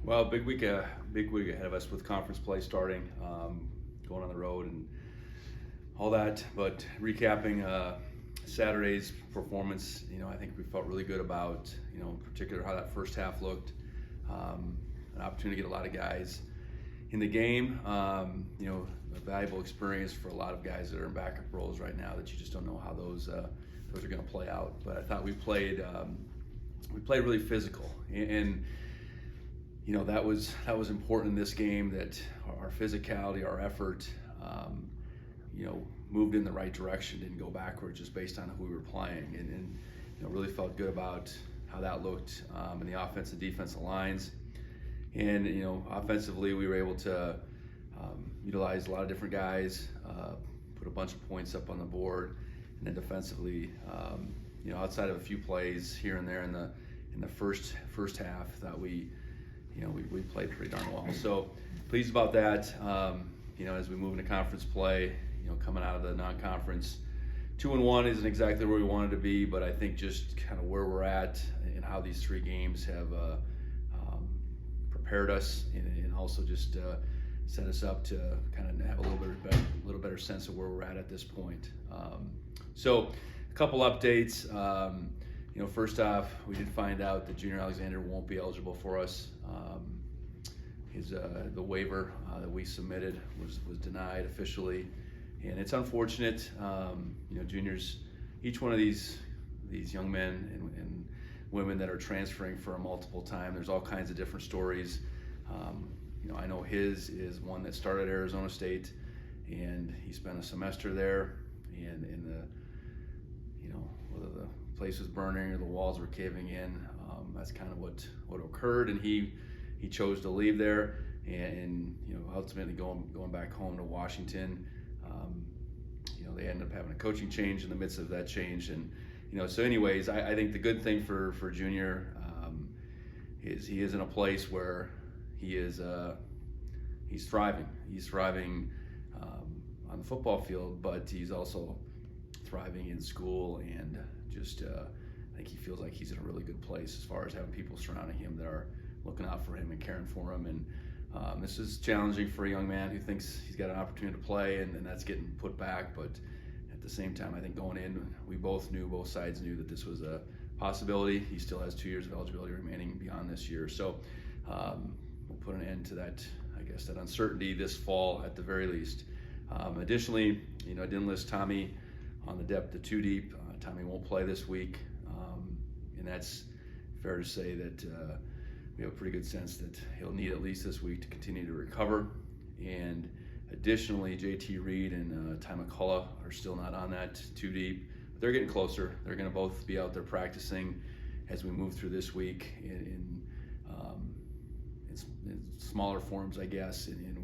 Well, big week ahead of us with conference play starting, going on the road and all that. But recapping Saturday's performance, I think we felt really good about, in particular how that first half looked. An opportunity to get a lot of guys in the game. A valuable experience for a lot of guys that are in backup roles right now that you just don't know how those are going to play out. But I thought we played really physical and that was important in this game, that our physicality, our effort, moved in the right direction, didn't go backwards just based on who we were playing, and really felt good about how that looked in the offensive and defensive lines. And offensively, we were able to utilize a lot of different guys, put a bunch of points up on the board, and then defensively, outside of a few plays here and there in the first half, that we played pretty darn well. So pleased about that. As we move into conference play, coming out of the non-conference, 2-1 isn't exactly where we wanted to be, but I think just kind of where we're at and how these three games have prepared us and also just set us up to kind of have a little better sense of where we're at this point. So a couple updates. First off, we did find out that Junior Alexander won't be eligible for us. The waiver that we submitted was denied officially, and it's unfortunate. Juniors, each one of these young men and women that are transferring for a multiple time, there's all kinds of different stories. I know his is one that started at Arizona State, and he spent a semester there, and whether the place was burning or the walls were caving in, that's kind of what occurred, and he chose to leave there, and ultimately going back home to Washington. They ended up having a coaching change in the midst of that change, and so anyways, I think the good thing for Junior is he is in a place where he's thriving. He's thriving on the football field, but he's also thriving in school, and just I think he feels like he's in a really good place as far as having people surrounding him that are looking out for him and caring for him. And this is challenging for a young man who thinks he's got an opportunity to play, and that's getting put back. But at the same time, I think going in, both sides knew that this was a possibility. He still has 2 years of eligibility remaining beyond this year. So we'll put an end to that, I guess, that uncertainty this fall at the very least. Additionally, I didn't list Tommy on the depth of 2 deep. Tommy won't play this week, and that's fair to say that we have a pretty good sense that he'll need at least this week to continue to recover. And additionally, JT Reed and Ty McCullough are still not on that 2 deep, but they're getting closer. They're going to both be out there practicing as we move through this week in smaller forms, I guess, and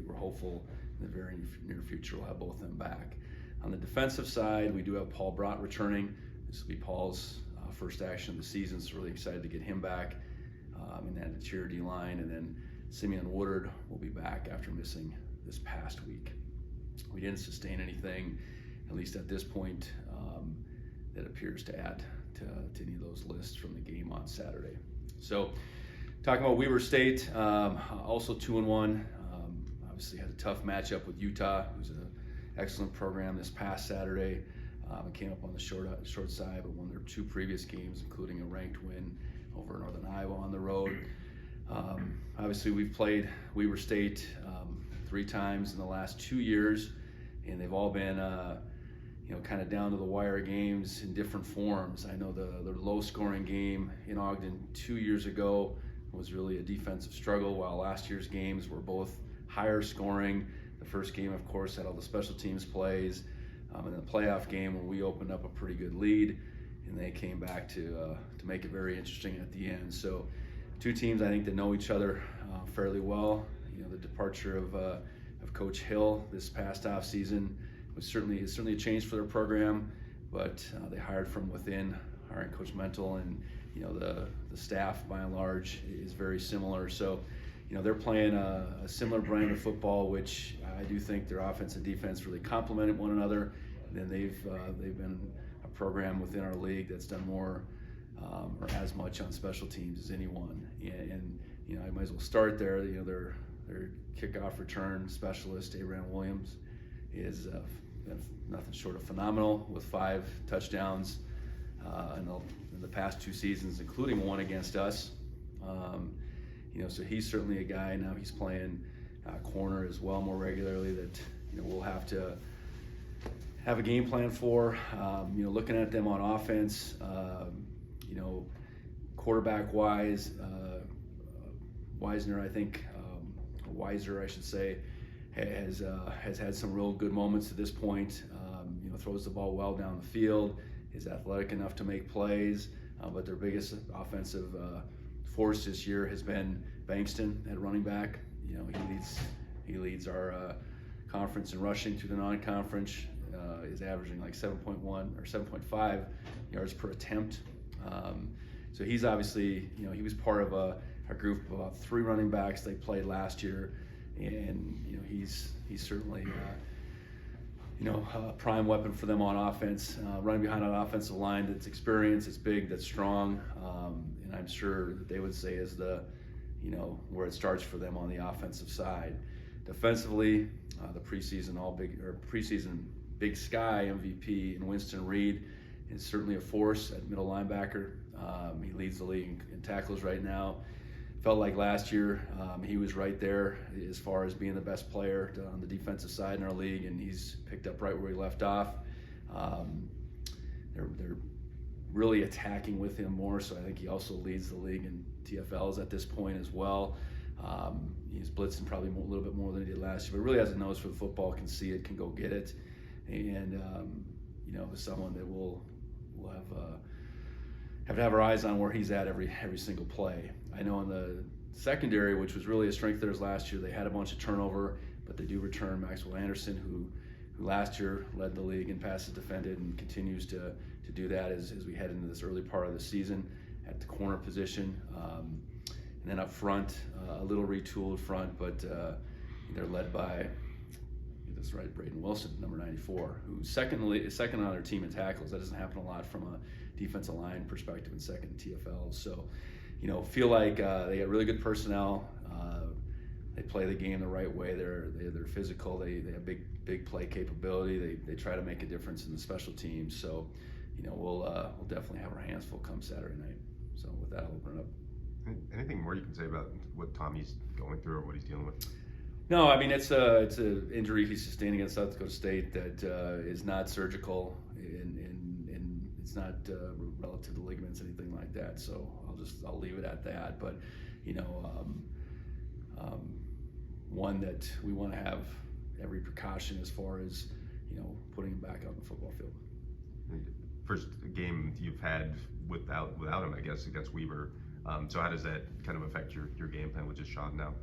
we're hopeful in the very near future we'll have both of them back. On the defensive side, we do have Paul Brott returning. This will be Paul's first action of the season, so really excited to get him back in that interior D line. And then Simeon Woodard will be back after missing this past week. We didn't sustain anything, at least at this point, that appears to add to any of those lists from the game on Saturday. So talking about Weber State, also 2-1. Obviously had a tough matchup with Utah, who's an excellent program this past Saturday. It came up on the short side, but won their 2 previous games, including a ranked win over Northern Iowa on the road. Obviously, we've played Weber State 3 times in the last 2 years, and they've all been kind of down to the wire games in different forms. I know the low-scoring game in Ogden 2 years ago was really a defensive struggle, while last year's games were both higher scoring. The first game, of course, had all the special teams plays, and the playoff game where we opened up a pretty good lead, and they came back to make it very interesting at the end. So 2 teams, I think, that know each other fairly well. The departure of Coach Hill this past off season is certainly a change for their program, but they hired from within, hiring Coach Mental, and the staff by and large is very similar. So they're playing a similar brand of football, which I do think their offense and defense really complemented one another. And then they've been a program within our league that's done more or as much on special teams as anyone. And I might as well start there. Their kickoff return specialist, Abraham Williams, is nothing short of phenomenal with 5 touchdowns in the past 2 seasons, including one against us. So he's certainly a guy. Now he's playing corner as well more regularly that we'll have to have a game plan for. Looking at them on offense, quarterback wise, Weiser, I should say, has had some real good moments to this point. Throws the ball well down the field, is athletic enough to make plays, but their biggest offensive force this year has been Bankston at running back. He leads our conference in rushing through the non-conference. Is averaging like 7.1 or 7.5 yards per attempt. So he's obviously, he was part of a group of about 3 running backs they played last year, and he's certainly a prime weapon for them on offense, running behind an offensive line that's experienced, that's big, that's strong, and I'm sure that they would say is where it starts for them on the offensive side. Defensively, the preseason Big Sky MVP in Winston Reed is certainly a force at middle linebacker. He leads the league in tackles right now. Felt like last year he was right there as far as being the best player on the defensive side in our league, and he's picked up right where he left off. They're really attacking with him more, so I think he also leads the league in TFLs at this point as well. He's blitzing probably a little bit more than he did last year, but really has a nose for the football, can see it, can go get it, and is someone that we'll have to have our eyes on where he's at every single play. I know in the secondary, which was really a strength of theirs last year, they had a bunch of turnover, but they do return Maxwell Anderson, who last year led the league in passes defended and continues to do that as we head into this early part of the season at the corner position. And then up front, a little retooled front, but they're led by, that's right, Braden Wilson, number 94, who's second on their team in tackles. That doesn't happen a lot from a defensive line perspective in second in TFL. So, feel like they got really good personnel. They play the game the right way. They're physical. They have big play capability. They try to make a difference in the special teams. So, we'll definitely have our hands full come Saturday night. So with that, I'll open it up. Anything more you can say about what Tommy's going through or what he's dealing with? No, I mean it's an injury he sustained against South Dakota State that is not surgical and it's not relative to ligaments, anything like that. So I'll leave it at that. But one that we want to have every precaution as far as putting him back out on the football field. First game you've had without him, I guess, against Weaver. So how does that kind of affect your game plan with just Sean now?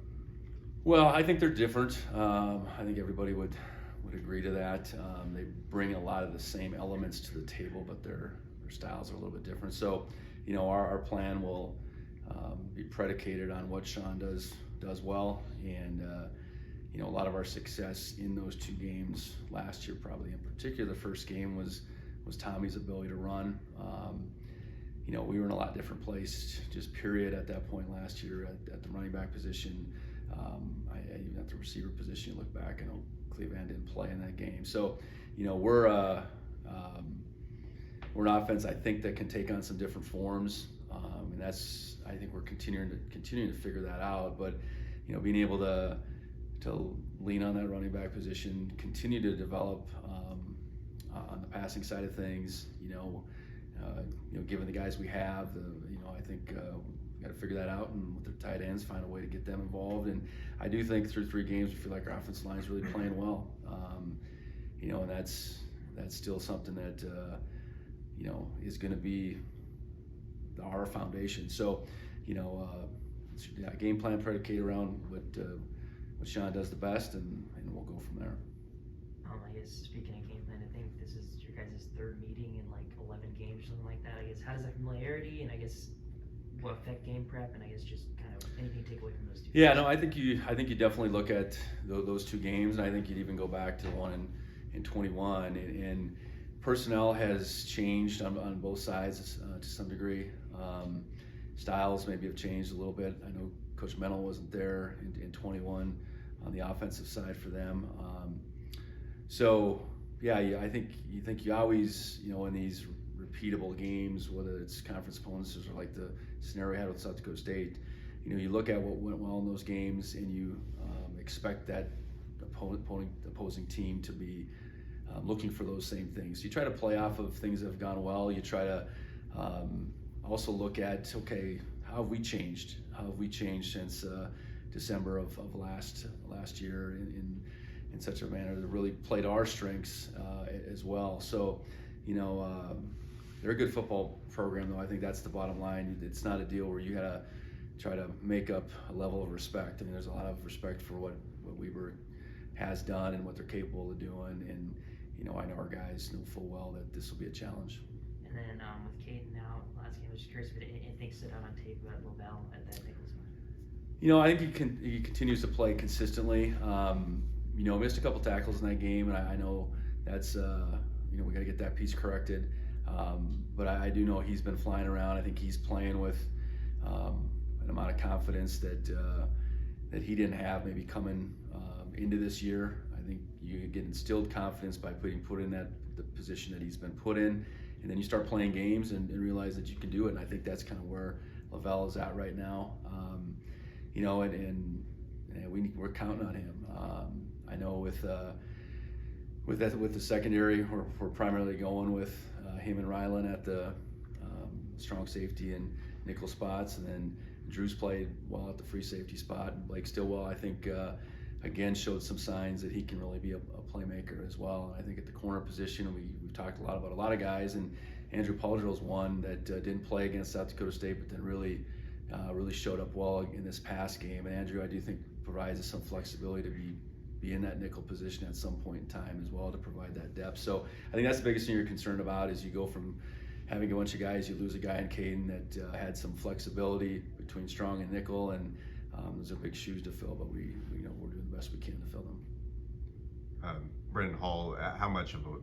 Well, I think they're different. I think everybody would agree to that. They bring a lot of the same elements to the table, but their styles are a little bit different. So, our plan will be predicated on what Sean does well, and a lot of our success in those 2 games last year, probably in particular, the first game was Tommy's ability to run. We were in a lot different place, just period, at that point last year at the running back position. Even at the receiver position, you look back, I know Cleveland didn't play in that game. So, we're an offense, I think, that can take on some different forms, and I think we're continuing to figure that out. But, being able to lean on that running back position, continue to develop on the passing side of things, given the guys we have, I think we got to figure that out, and with their tight ends, find a way to get them involved. And I do think through 3 games, we feel like our offensive line is really playing well. And that's still something that is going to be our foundation. So, game plan predicated around what Sean does the best, and we'll go from there. I guess speaking of game plan, I think this is your guys' 3rd meeting in like 11 games or something like that. I guess how does that familiarity and I guess will affect game prep, and I guess just kind of anything to take away from those 2 games? Yeah, no, I think you definitely look at those 2 games, and I think you'd even go back to the one in 21. And personnel has changed on both sides to some degree. Styles maybe have changed a little bit. I know Coach Mennel wasn't there in 21 on the offensive side for them. So yeah, I think you always, in these repeatable games, whether it's conference opponents or like the scenario we had with South Dakota State, you look at what went well in those games and you expect that opposing team to be looking for those same things. You try to play off of things that have gone well. You try to also look at, okay, how have we changed? How have we changed since December of last year in such a manner that really played our strengths as well. So, they're a good football program, though. I think that's the bottom line. It's not a deal where you gotta try to make up a level of respect. I mean, there's a lot of respect for what Weber has done and what they're capable of doing, and I know our guys know full well that this will be a challenge. And then with Caden now, last game, I was just curious if anything stood out on tape about Lavelle at that Nichols one. I think he continues to play consistently. Missed a couple tackles in that game, and I know that's we got to get that piece corrected. But I do know he's been flying around. I think he's playing with an amount of confidence that he didn't have maybe coming into this year. I think you get instilled confidence by put in the position that he's been put in, and then you start playing games and realize that you can do it. And I think that's kind of where Lavelle is at right now. We're counting on him. I know with the secondary, we're primarily going with him and Rylan at the strong safety and nickel spots, and then Drew's played well at the free safety spot. And Blake Stillwell, I think, again showed some signs that he can really be a playmaker as well. And I think at the corner position, we've talked a lot about a lot of guys, and Andrew Pauldrill's one that didn't play against South Dakota State, but then really showed up well in this past game. And Andrew, I do think, provides us some flexibility to be in that nickel position at some point in time as well, to provide that depth. So I think that's the biggest thing you're concerned about, is you go from having a bunch of guys, you lose a guy in Caden that had some flexibility between strong and nickel, and those are big shoes to fill, but we're doing the best we can to fill them. Brendan Hall, how much of a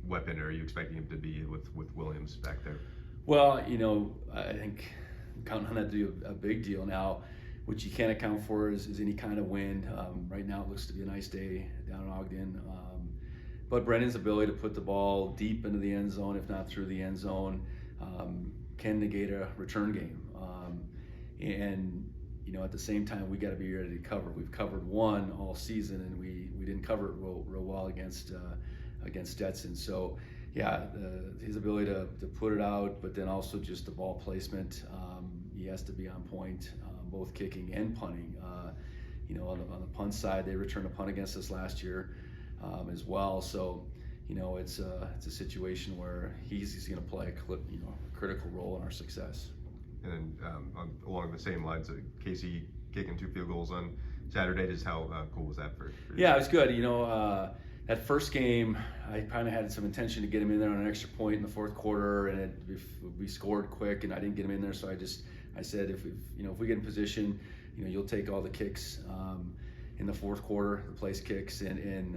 weapon are you expecting him to be with Williams back there? Well, I think I'm counting on that to be a big deal now. What you can't account for is any kind of wind. Right now it looks to be a nice day down in Ogden. But Brendan's ability to put the ball deep into the end zone, if not through the end zone, can negate a return game. At the same time, we got to be ready to cover. We've covered one all season, and we didn't cover it real well against Stetson. So, yeah, his ability to put it out, but then also just the ball placement. He has to be on point, both kicking and punting. On the punt side, they returned a punt against us last year as well. So, it's a situation where he's going to play a critical role in our success. And then along the same lines, Casey kicking 2 field goals on Saturday, just how cool was that for you? Yeah, it was good. That first game, I kind of had some intention to get him in there on an extra point in the fourth quarter, and we scored quick, and I didn't get him in there. So I said, if we get in position, you'll take all the kicks in the fourth quarter, the place kicks, and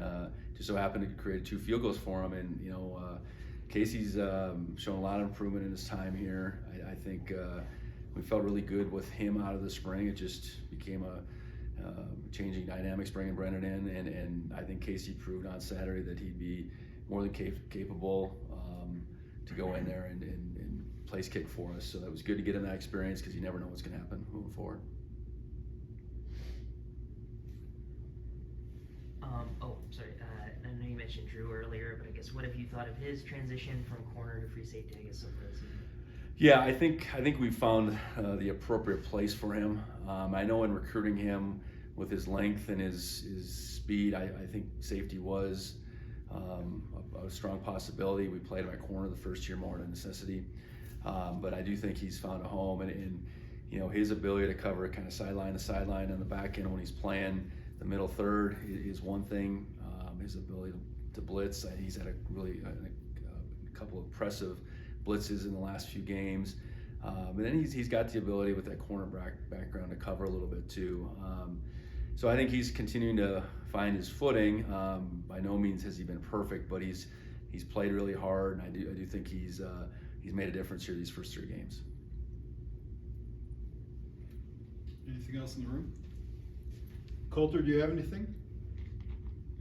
just so happened to create 2 field goals for him. And Casey's shown a lot of improvement in his time here. I think we felt really good with him out of the spring. It just became a changing dynamics, bringing Brendan in, and I think Casey proved on Saturday that he'd be more than capable to go in there and place kick for us. So that was good to get him that experience, because you never know what's going to happen moving forward. I know you mentioned Drew earlier, but I guess what have you thought of his transition from corner to free safety, I guess, so far this season? Yeah, I think we've found the appropriate place for him. I know in recruiting him with his length and his speed, I think safety was a strong possibility. We played him at corner the first year more than necessity, but I do think he's found a home, and his ability to cover kind of sideline to sideline on the back end when he's playing the middle third is one thing. His ability to blitz, he's had a couple of impressive blitzes in the last few games, and then he's got the ability with that corner background to cover a little bit too. So I think he's continuing to find his footing. By no means has he been perfect, but he's played really hard, and I do think he's made a difference here these first 3 games. Anything else in the room? Coulter, do you have anything?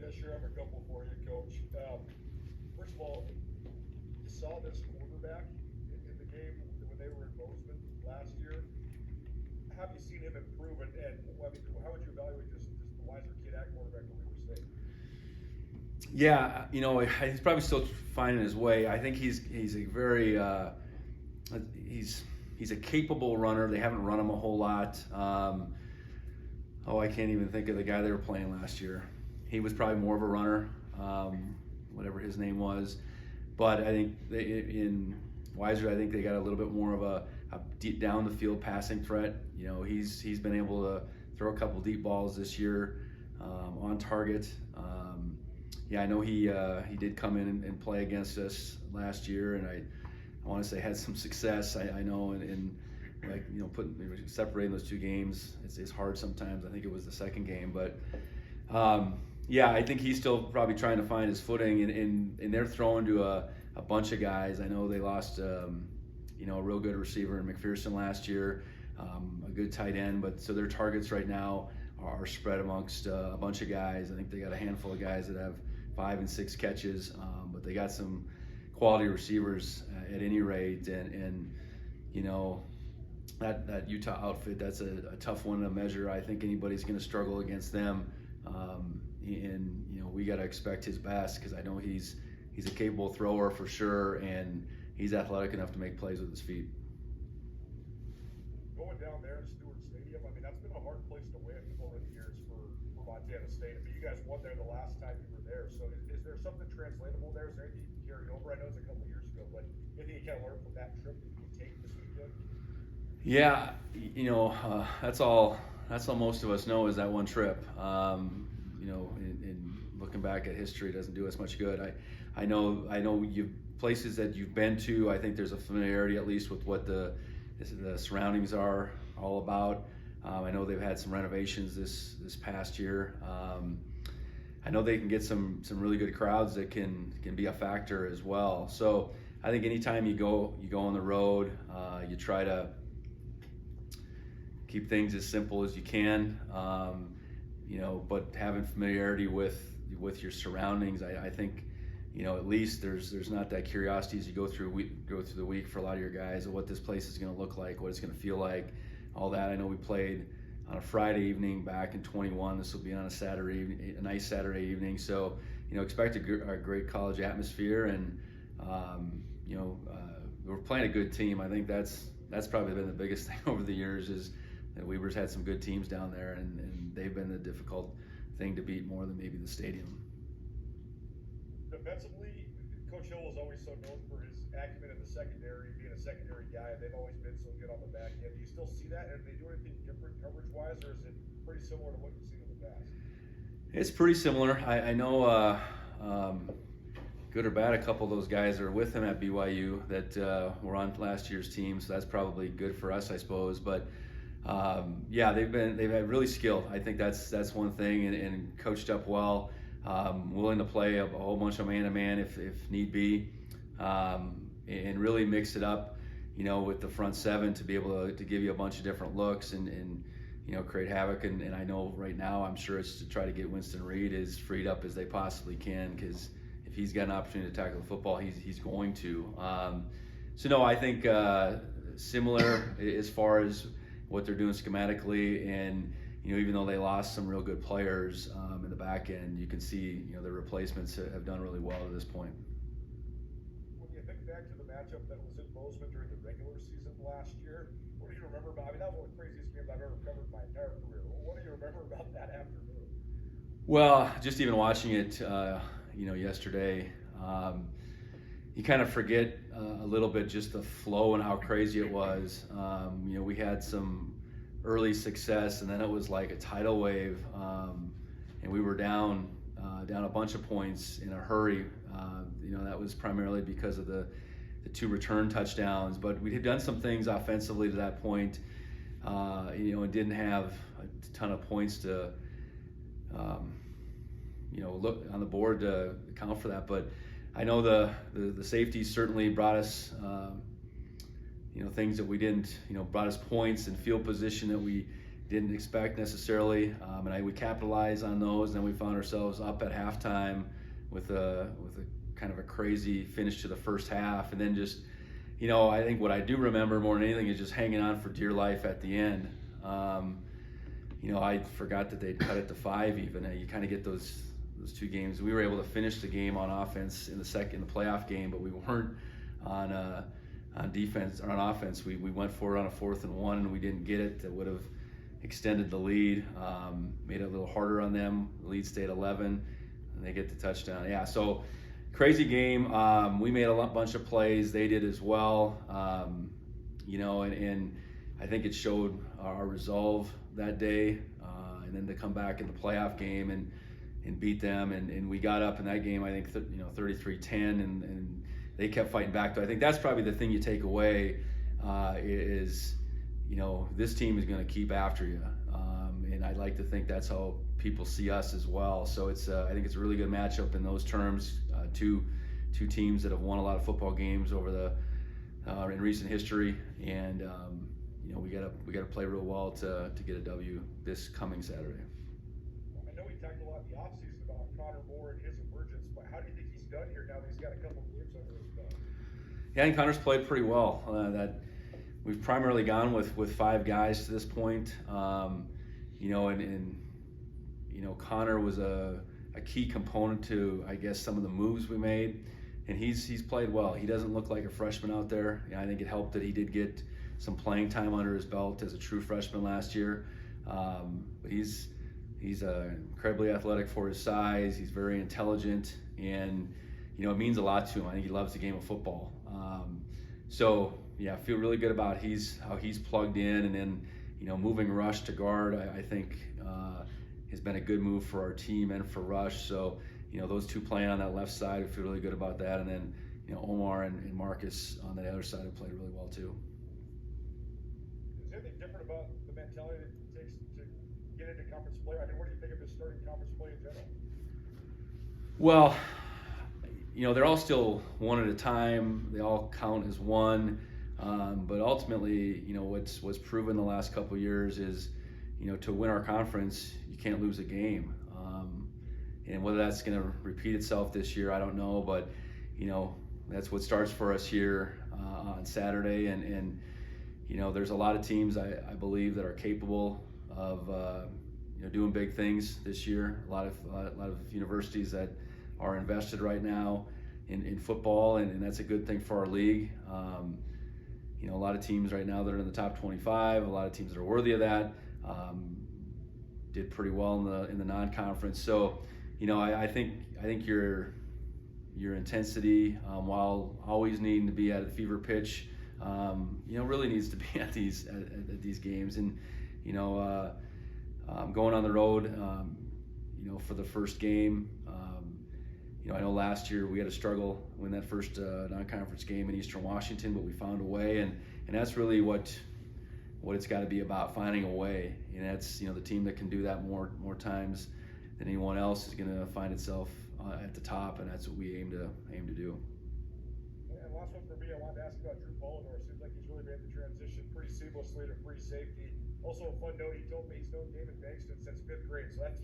Yeah, sure. I have a couple for you, Coach. First of all, you saw this quarterback in the game when they were in Bozeman last year. Have you seen him improve? And I mean, how would you evaluate this the wiser kid at quarterback at Weber State? Yeah, he's probably still finding his way. I think he's a very he's a capable runner. They haven't run him a whole lot. I can't even think of the guy they were playing last year. He was probably more of a runner, whatever his name was. But I think in Weiser, I think they got a little bit more of a deep down the field passing threat. He's been able to throw a couple deep balls this year on target. I know he did come in and play against us last year, and I want to say had some success. I know in separating those two games, it's hard sometimes. I think it was the second game, but I think he's still probably trying to find his footing, and they're throwing to a bunch of guys. I know they lost a real good receiver in McPherson last year, a good tight end, but so their targets right now are spread amongst a bunch of guys. I think they got a handful of guys that have 5 and 6 catches, but they got some quality receivers at any rate, and that Utah outfit, that's a tough one to measure. I think anybody's going to struggle against them, and we got to expect his best, because I know he's a capable thrower for sure, and he's athletic enough to make plays with his feet. Going down there in Stewart Stadium, I mean, that's been a hard place to win over the years for Montana State. I mean, you guys won there the last time you were there, so is there something translatable there? Is there anything you can carry over? I know it's a couple of years ago, but anything you kind of learned from that trip that you can take this weekend? Yeah, that's all most of us know is that one trip. In looking back at history, it doesn't do us much good. I know you places that you've been to. I think there's a familiarity, at least, with what the surroundings are all about. I know they've had some renovations this past year. I know they can get some really good crowds that can be a factor as well. So I think anytime you go on the road, you try to keep things as simple as you can, but having familiarity with your surroundings. I think at least there's not that curiosity as you go through the week for a lot of your guys of what this place is going to look like, what it's going to feel like, all that. I know we played on a Friday evening back in 21. This will be on a nice Saturday evening. So expect a great college atmosphere, and we're playing a good team. I think that's probably been the biggest thing over the years, is that Weber's had some good teams down there, and they've been the difficult thing to beat more than maybe the stadium. Defensively, Coach Hill was always so known for his acumen in the secondary, being a secondary guy, and they've always been so good on the back end. Do you still see that? And do they do anything different coverage-wise, or is it pretty similar to what you've seen in the past? It's pretty similar. I know, good or bad, a couple of those guys are with him at BYU that were on last year's team, so that's probably good for us, I suppose. But they've had really skilled. I think that's one thing, and coached up well, willing to play a whole bunch of man-to-man if need be, and really mix it up, with the front seven to be able to give you a bunch of different looks and create havoc. And I know right now, I'm sure it's to try to get Winston Reed as freed up as they possibly can, because if he's got an opportunity to tackle the football, he's going to. I think similar as far as what they're doing schematically, and even though they lost some real good players in the back end, you can see their replacements have done really well to this point. When you think back to the matchup that was in Bozeman during the regular season last year, what do you remember about? I mean, that was one of the craziest games I've ever covered in my entire career. What do you remember about that afternoon? Well, just even watching it, yesterday, you kind of forget a little bit just the flow and how crazy it was. We had some early success, and then it was like a tidal wave, and we were down a bunch of points in a hurry. That was primarily because of the 2 return touchdowns, but we had done some things offensively to that point, and didn't have a ton of points to look on the board to account for that. But I know the safeties certainly brought us things that we didn't, brought us points and field position that we didn't expect necessarily, and we capitalized on those. And then we found ourselves up at halftime with a kind of a crazy finish to the first half, and then just, I think what I do remember more than anything is just hanging on for dear life at the end. I forgot that they'd cut it to 5 even. You kind of get those 2 games. We were able to finish the game on offense in the playoff game, but we weren't on defense or on offense. We went for it on a 4th and 1, and we didn't get it. That would have extended the lead, made it a little harder on them. The lead stayed 11, and they get the touchdown. Yeah, so crazy game. We made a bunch of plays. They did as well. And I think it showed our resolve that day, and then to come back in the playoff game and beat them. And we got up in that game, I think, 33-10, and they kept fighting back. So I think that's probably the thing you take away is, this team is going to keep after you. And I'd like to think that's how people see us as well. So I think it's a really good matchup in those terms. Two teams that have won a lot of football games over in recent history, and we gotta play real well to get a W this coming Saturday. I know we talked a lot in the offseason about Connor Moore and his emergence, but how do you think he's done here now that he's got a couple games under his belt? Yeah, I think Connor's played pretty well. That we've primarily gone with 5 guys to this point. Connor was a key component to, I guess, some of the moves we made, and he's played well. He doesn't look like a freshman out there. I think it helped that he did get some playing time under his belt as a true freshman last year. But he's incredibly athletic for his size. He's very intelligent, and it means a lot to him. I think he loves the game of football. I feel really good about how he's plugged in, and then moving Rush to guard, I think has been a good move for our team and for Rush. So those 2 playing on that left side, I feel really good about that. And then Omar and Marcus on the other side have played really well too. Is there anything different about the mentality that it takes to get into conference play? I mean, what do you think of his starting conference play in general? Well, they're all still one at a time. They all count as one. But ultimately, what's proven the last couple of years is, to win our conference, you can't lose a game. And whether that's going to repeat itself this year, I don't know. But, that's what starts for us here on Saturday. And there's a lot of teams, I believe, that are capable of, doing big things this year. A lot of universities that are invested right now in football, and that's a good thing for our league. A lot of teams right now that are in the top 25, a lot of teams that are worthy of that, did pretty well in the non-conference. So, I think your intensity, while always needing to be at a fever pitch, really needs to be at these games. And going on the road, for the first game. I know last year we had a struggle win that first non-conference game in Eastern Washington, but we found a way, and that's really what it's got to be about, finding a way. And that's the team that can do that more times than anyone else is going to find itself at the top, and that's what we aim to do. And last one for me, I wanted to ask about Drew Polidor. Seems like he's really made the transition pretty seamlessly to free safety. Also, a fun note, he told me he's known David Bankston since 5th grade, so that's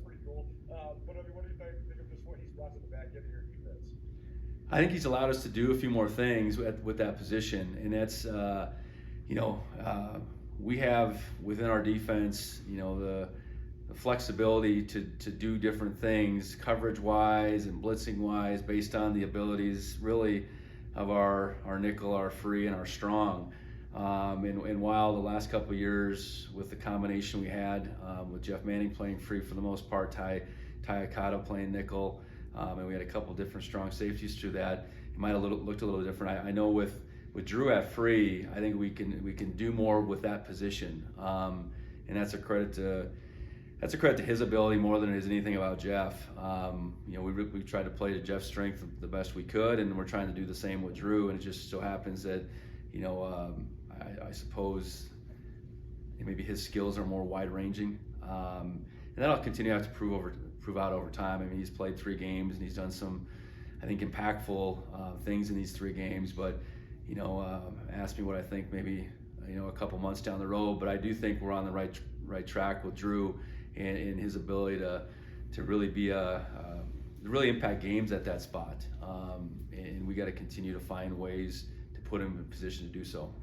pretty cool. But what do you think of just what he's brought to the back end of your defense? I think he's allowed us to do a few more things with that position, and that's we have within our defense, the flexibility to do different things, coverage-wise and blitzing-wise, based on the abilities really of our nickel, our free, and our strong. And while the last couple of years with the combination we had with Jeff Manning playing free for the most part, Ty Akata playing nickel, and we had a couple different strong safeties through that, it might have looked a little different. I know with Drew at free, I think we can do more with that position, and that's a credit to his ability more than it is anything about Jeff. We tried to play to Jeff's strength the best we could, and we're trying to do the same with Drew. And it just so happens that I suppose maybe his skills are more wide-ranging, and that'll continue to have to prove out over time. I mean, he's played 3 games and he's done some, I think, impactful things in these 3 games. But ask me what I think maybe a couple months down the road. But I do think we're on the right track with Drew and his ability to really be really impact games at that spot. And we got to continue to find ways to put him in a position to do so.